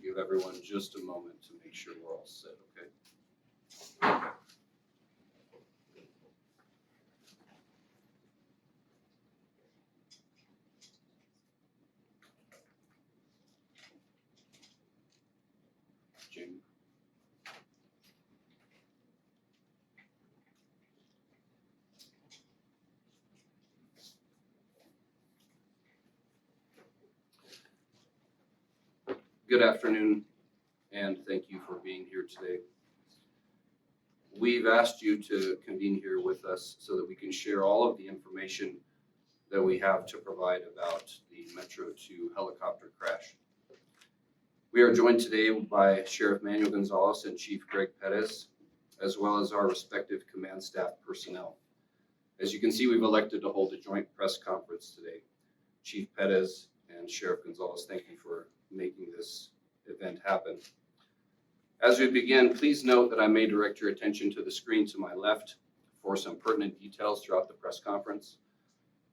give everyone just a moment to make sure we're all set, okay? Jamie. Good afternoon, and thank you for being here today. We've asked you to convene here with us so that we can share all of the information that we have to provide about the Metro 2 helicopter crash. We are joined today by Sheriff Manuel Gonzalez and Chief Greg Perez, as well as our respective command staff personnel. As you can see, we've elected to hold a joint press conference today. Chief Perez and Sheriff Gonzalez, thank you for making this event happen. As we begin, please note that I may direct your attention to the screen to my left for some pertinent details throughout the press conference.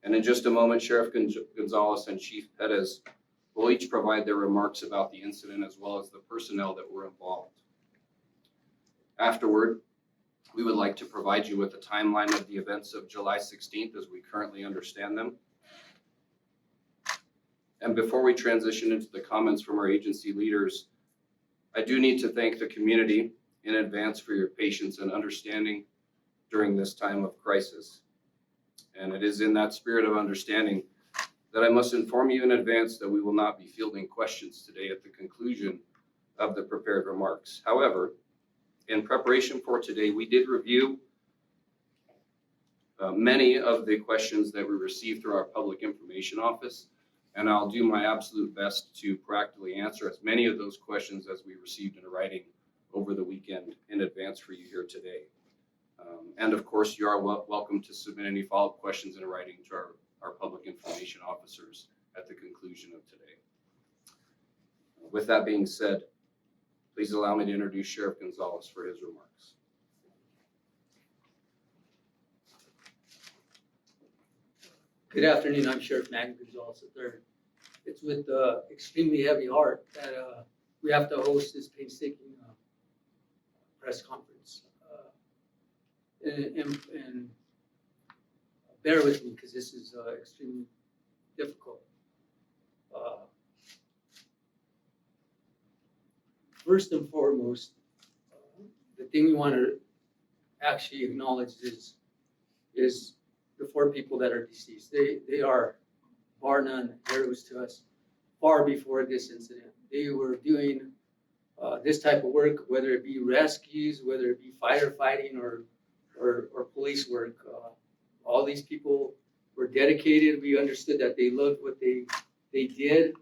And in just a moment, Sheriff Gonzalez and Chief Perez will each provide their remarks about the incident as well as the personnel that were involved. Afterward, we would like to provide you with a timeline of the events of July 16th as we currently understand them. And before we transition into the comments from our agency leaders, I do need to thank the community in advance for your patience and understanding during this time of crisis. And it is in that spirit of understanding that I must inform you in advance that we will not be fielding questions today at the conclusion of the prepared remarks. However, in preparation for today, we did review many of the questions that we received through our public information office, and I'll do my absolute best to practically answer as many of those questions as we received in writing over the weekend in advance for you here today. And of course, you are welcome to submit any follow-up questions in writing to our public information officers at the conclusion of today. With that being said, please allow me to introduce Sheriff Gonzalez for his remarks. Good afternoon, I'm Sheriff Manuel Gonzalez III. It's with extremely heavy heart that we have to host this painstaking press conference. And bear with me because this is extremely difficult. First and foremost, the thing we want to actually acknowledge is the 4 people that are deceased. They are, bar none, heroes to us far before this incident. They were doing this type of work, whether it be rescues, whether it be firefighting or police work. All these people were dedicated. We understood that they loved what they did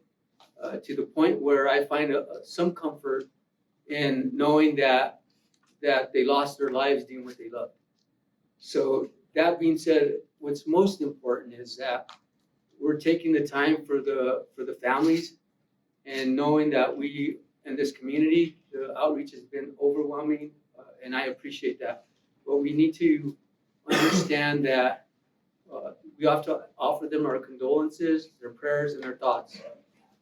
to the point where I find some comfort in knowing that they lost their lives doing what they loved. So that being said, what's most important is that we're taking the time for the families and knowing that we in this community, the outreach has been overwhelming, and I appreciate that. But we need to understand that we have to offer them our condolences, their prayers, and their thoughts.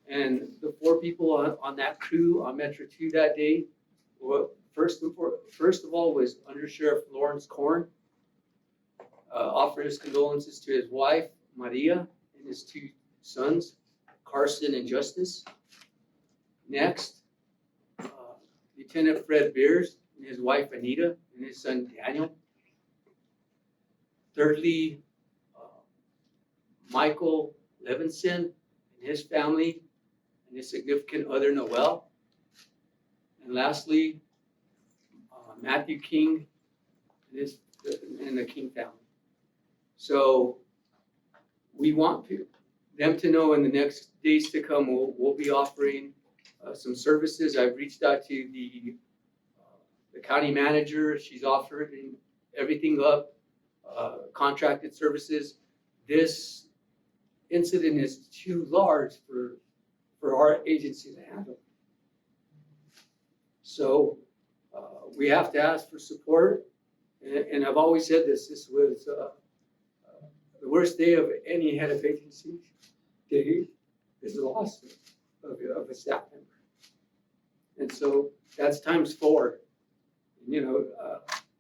And the 4 people on that crew on Metro 2 that day, first of all was Under Sheriff Lawrence Korn. Offer his condolences to his wife, Maria, and his 2 sons, Carson and Justice. Next, Lieutenant Fred Beers and his wife, Anita, and his son, Daniel. Thirdly, Michael Levinson and his family and his significant other, Noel. And lastly, Matthew King and the King family. So we want them to know in the next days to come, we'll be offering some services. I've reached out to the county manager. She's offering everything up, contracted services. This incident is too large for our agency to handle. So we have to ask for support. And I've always said this was the worst day of any head of agency day is the loss of a staff member. And so that's times 4. You know,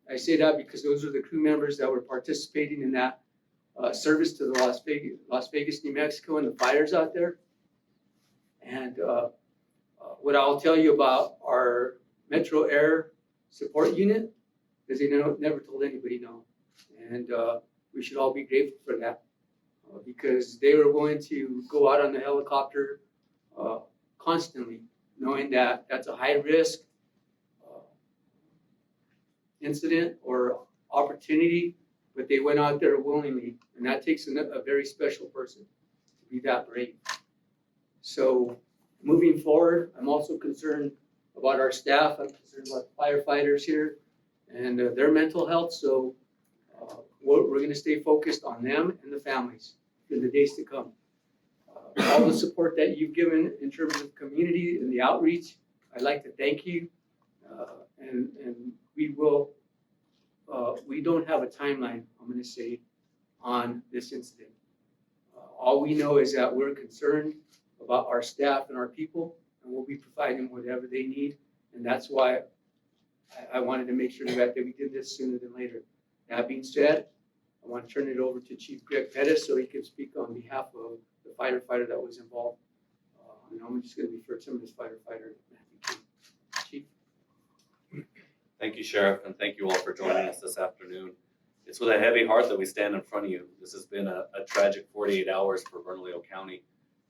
I say that because those are the crew members that were participating in that service to the Las Vegas, New Mexico, and the fires out there. And what I'll tell you about our Metro Air Support Unit is they never told anybody no. And we should all be grateful for that because they were going to go out on the helicopter constantly, knowing that that's a high risk incident or opportunity, but they went out there willingly. And that takes a very special person to be that brave. So moving forward, I'm also concerned about our staff. I'm concerned about the firefighters here and their mental health. So we're going to stay focused on them and the families in the days to come. All the support that you've given in terms of community and the outreach, I'd like to thank you. And we will, we don't have a timeline, I'm going to say, on this incident. All we know is that we're concerned about our staff and our people, and we'll be providing whatever they need. And that's why I wanted to make sure that we did this sooner than later. That being said, I want to turn it over to Chief Greg Pettis so he can speak on behalf of the firefighter that was involved. And I'm just going to refer to him as firefighter Matthew King. Chief. Thank you, Sheriff, and thank you all for joining us this afternoon. It's with a heavy heart that we stand in front of you. This has been a tragic 48 hours for Bernalillo County,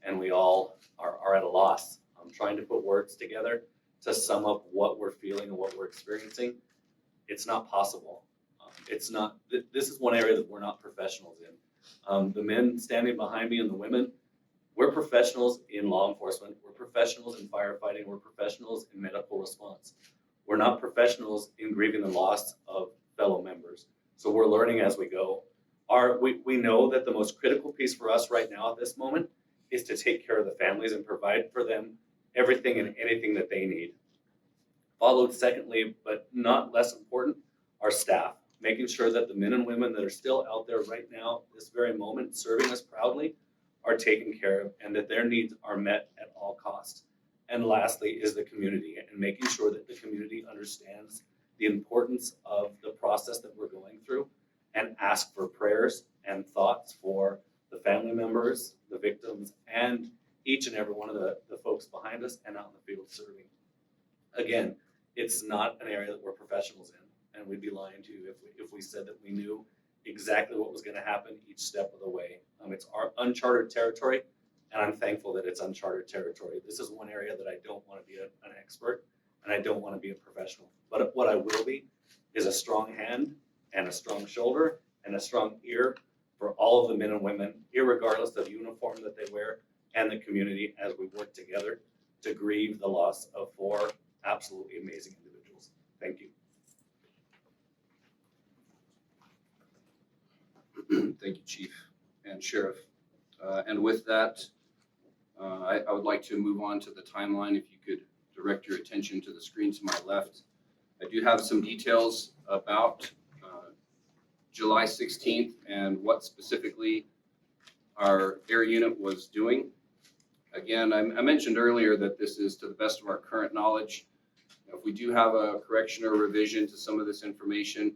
and we all are at a loss. I'm trying to put words together to sum up what we're feeling and what we're experiencing. It's not possible. It's not. This is one area that we're not professionals in. The men standing behind me and the women, we're professionals in law enforcement. We're professionals in firefighting. We're professionals in medical response. We're not professionals in grieving the loss of fellow members. So we're learning as we go. We know that the most critical piece for us right now at this moment is to take care of the families and provide for them everything and anything that they need. Followed secondly, but not less important, our staff, making sure that the men and women that are still out there right now, this very moment, serving us proudly, are taken care of and that their needs are met at all costs. And lastly is the community and making sure that the community understands the importance of the process that we're going through and ask for prayers and thoughts for the family members, the victims, and each and every one of the folks behind us and out in the field serving. Again, it's not an area that we're professionals in, and we'd be lying to you if we said that we knew exactly what was going to happen each step of the way. It's our uncharted territory, and I'm thankful that it's uncharted territory. This is one area that I don't want to be an expert, and I don't want to be a professional. But what I will be is a strong hand and a strong shoulder and a strong ear for all of the men and women, irregardless of uniform that they wear, and the community as we work together to grieve the loss of 4 absolutely amazing individuals. Thank you. Thank you, Chief and Sheriff. And with that, I would like to move on to the timeline. If you could direct your attention to the screen to my left. I do have some details about July 16th and what specifically our air unit was doing. Again, I mentioned earlier that this is to the best of our current knowledge. If we do have a correction or revision to some of this information,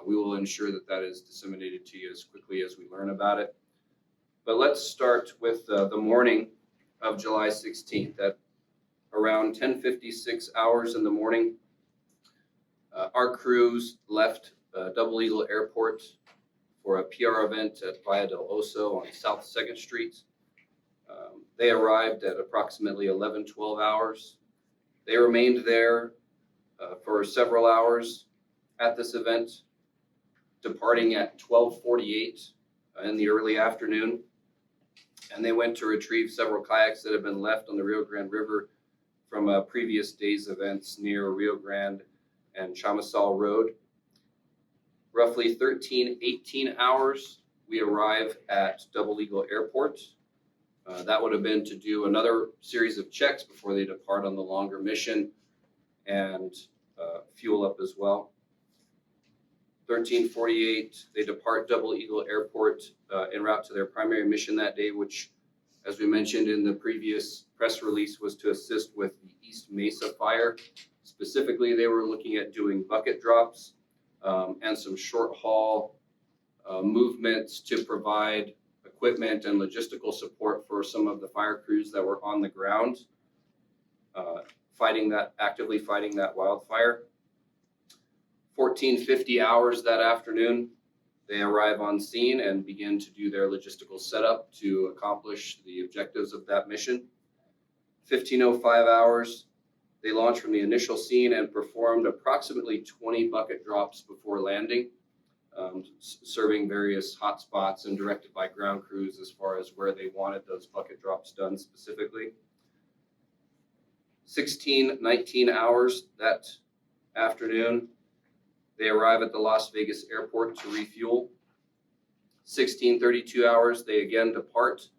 we will ensure that that is disseminated to you as quickly as we learn about it. But let's start with the morning of July 16th. At around 10:56 hours in the morning, our crews left Double Eagle Airport for a PR event at Valle del Oso on South 2nd Street. They arrived at approximately 11-12 hours. They remained there for several hours at this event, departing at 12:48 in the early afternoon. And they went to retrieve several kayaks that had been left on the Rio Grande River from a previous day's events near Rio Grande and Chamizal Road. Roughly 13-18 hours, we arrive at Double Eagle Airport. That would have been to do another series of checks before they depart on the longer mission and fuel up as well. 13:48, they depart Double Eagle Airport en route to their primary mission that day, which as we mentioned in the previous press release, was to assist with the East Mesa fire. Specifically, they were looking at doing bucket drops and some short haul movements to provide equipment and logistical support for some of the fire crews that were on the ground actively fighting that wildfire. 14:50 hours that afternoon, they arrive on scene and begin to do their logistical setup to accomplish the objectives of that mission. 15:05 hours, they launched from the initial scene and performed approximately 20 bucket drops before landing, serving various hotspots and directed by ground crews as far as where they wanted those bucket drops done specifically. 16:19 hours that afternoon, they arrive at the Las Vegas airport to refuel. 16:32 hours, they again depart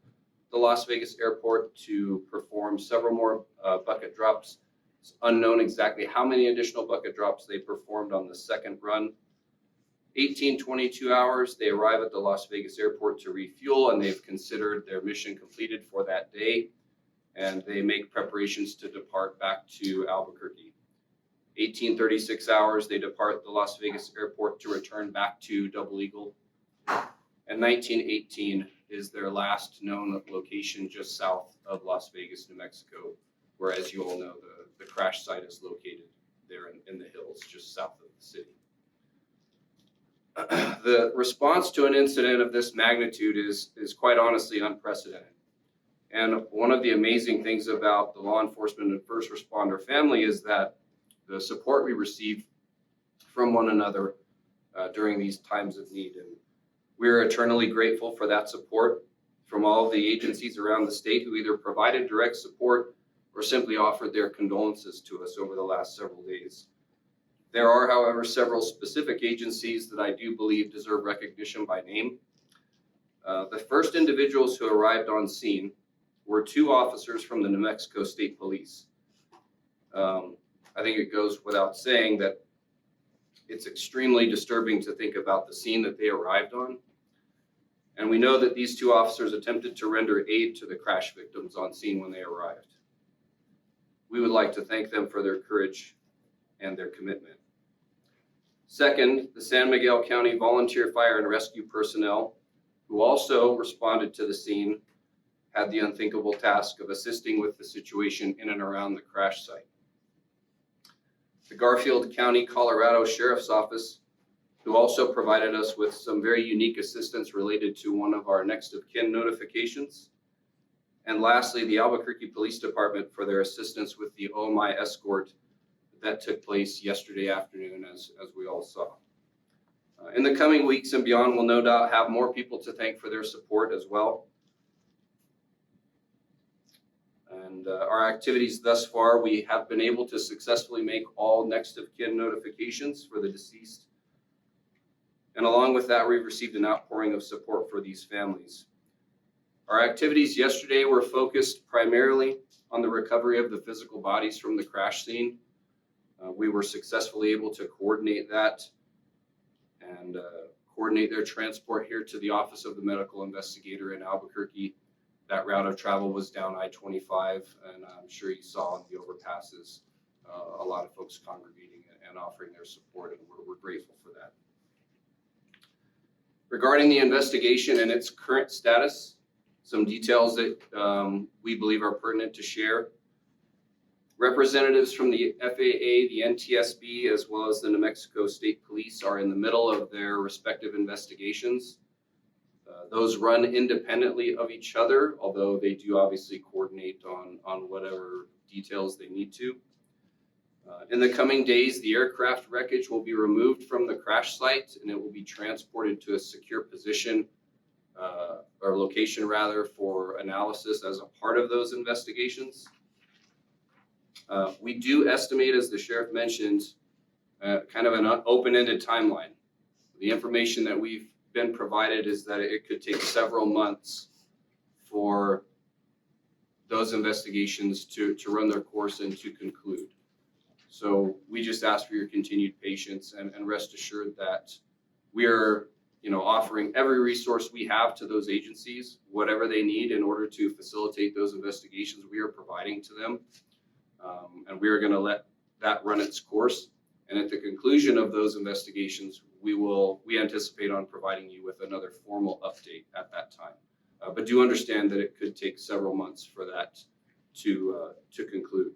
the Las Vegas airport to perform several more bucket drops. It's unknown exactly how many additional bucket drops they performed on the second run. 18:22 hours, they arrive at the Las Vegas airport to refuel, and they've considered their mission completed for that day, and they make preparations to depart back to Albuquerque. 18:36 hours, they depart the Las Vegas airport to return back to Double Eagle. And 19:18 is their last known location just south of Las Vegas, New Mexico, where, as you all know, the crash site is located there in the hills just south of the city. The response to an incident of this magnitude is quite honestly unprecedented. And one of the amazing things about the law enforcement and first responder family is that the support we receive from one another during these times of need. And we're eternally grateful for that support from all of the agencies around the state who either provided direct support or simply offered their condolences to us over the last several days. There are, however, several specific agencies that I do believe deserve recognition by name. The first individuals who arrived on scene were two officers from the New Mexico State Police. I think it goes without saying that it's extremely disturbing to think about the scene that they arrived on. And we know that these two officers attempted to render aid to the crash victims on scene when they arrived. We would like to thank them for their courage and their commitment. Second, the San Miguel County Volunteer Fire and Rescue personnel, who also responded to the scene, had the unthinkable task of assisting with the situation in and around the crash site. The Garfield County, Colorado Sheriff's Office, who also provided us with some very unique assistance related to one of our next of kin notifications. And lastly, the Albuquerque Police Department for their assistance with the OMI escort that took place yesterday afternoon, as we all saw. In the coming weeks and beyond, we'll no doubt have more people to thank for their support as well. And our activities thus far, we have been able to successfully make all next of kin notifications for the deceased. And along with that, we've received an outpouring of support for these families. Our activities yesterday were focused primarily on the recovery of the physical bodies from the crash scene. We were successfully able to coordinate that and coordinate their transport here to the Office of the Medical Investigator in Albuquerque. That route of travel was down I-25, and I'm sure you saw on the overpasses a lot of folks congregating and offering their support, and we're grateful for that. Regarding the investigation and its current status, some details that we believe are pertinent to share. Representatives from the FAA, the NTSB, as well as the New Mexico State Police are in the middle of their respective investigations. Those run independently of each other, although they do obviously coordinate on whatever details they need to. In the coming days, the aircraft wreckage will be removed from the crash site and it will be transported to a secure position or location rather for analysis as a part of those investigations. We do estimate, as the sheriff mentioned, kind of an open-ended timeline. The information that we've been provided is that it could take several months for those investigations to run their course and to conclude. So we just ask for your continued patience and rest assured that we are offering every resource we have to those agencies, whatever they need in order to facilitate those investigations, we are providing to them. And we are going to let that run its course. And at the conclusion of those investigations, we anticipate on providing you with another formal update at that time. But do understand that it could take several months for that to conclude.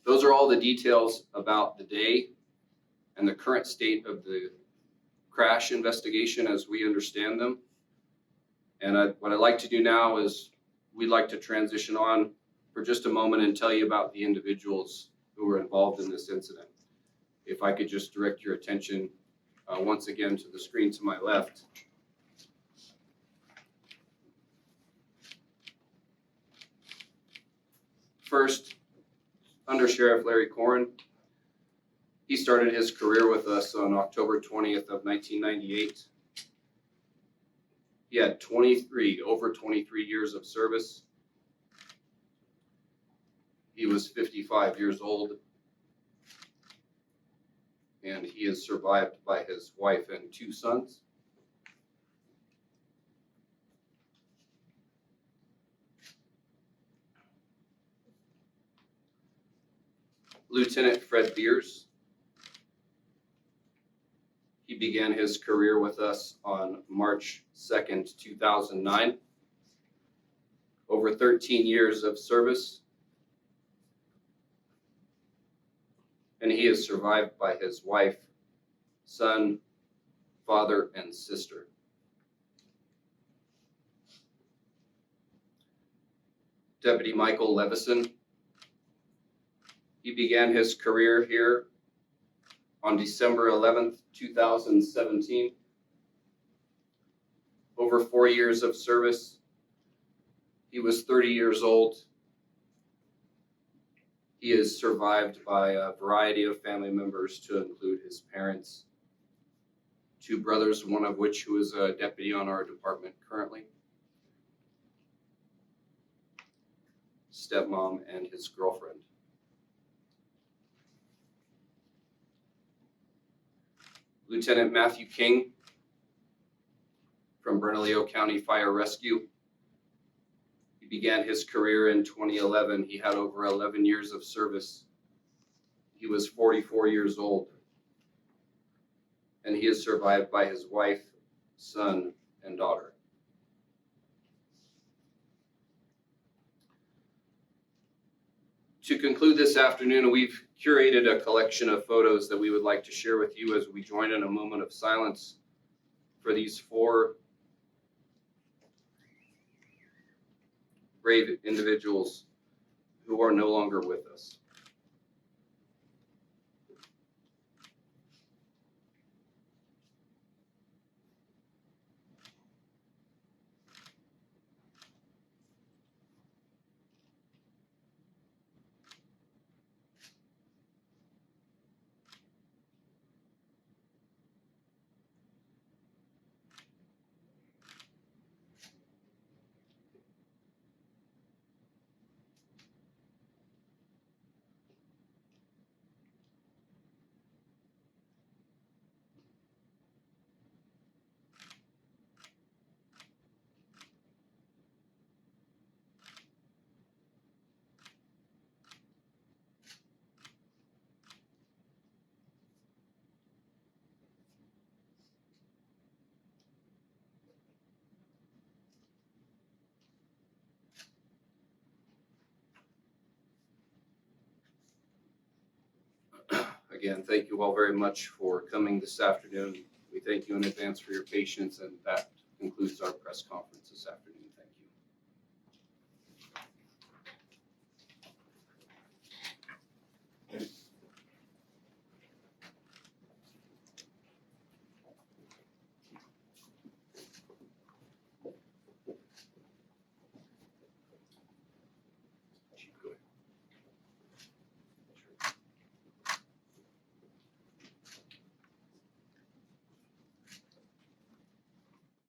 Those are all the details about the day and the current state of the crash investigation as we understand them. And what I'd like to do now is we'd like to transition on for just a moment and tell you about the individuals who were involved in this incident. If I could just direct your attention once again to the screen to my left. First, Under Sheriff Larry Corrin. He started his career with us on October 20th of 1998. He had over 23 years of service. He was 55 years old, and he is survived by his wife and 2 sons. Lieutenant Fred Beers. He began his career with us on March 2nd, 2009. Over 13 years of service. And he is survived by his wife, son, father, and sister. Deputy Michael Levison. He began his career here on December 11th, 2017. Over 4 years of service. He was 30 years old. He is survived by a variety of family members, to include his parents, 2 brothers, one of which who is a deputy on our department currently, stepmom, and his girlfriend. Lieutenant Matthew King from Bernalillo County Fire Rescue. He began his career in 2011. He had over 11 years of service. He was 44 years old. And he is survived by his wife, son, and daughter. To conclude this afternoon, we've curated a collection of photos that we would like to share with you as we join in a moment of silence for these 4 brave individuals who are no longer with us. Again, thank you all very much for coming this afternoon. We thank you in advance for your patience, and that concludes our press conference this afternoon.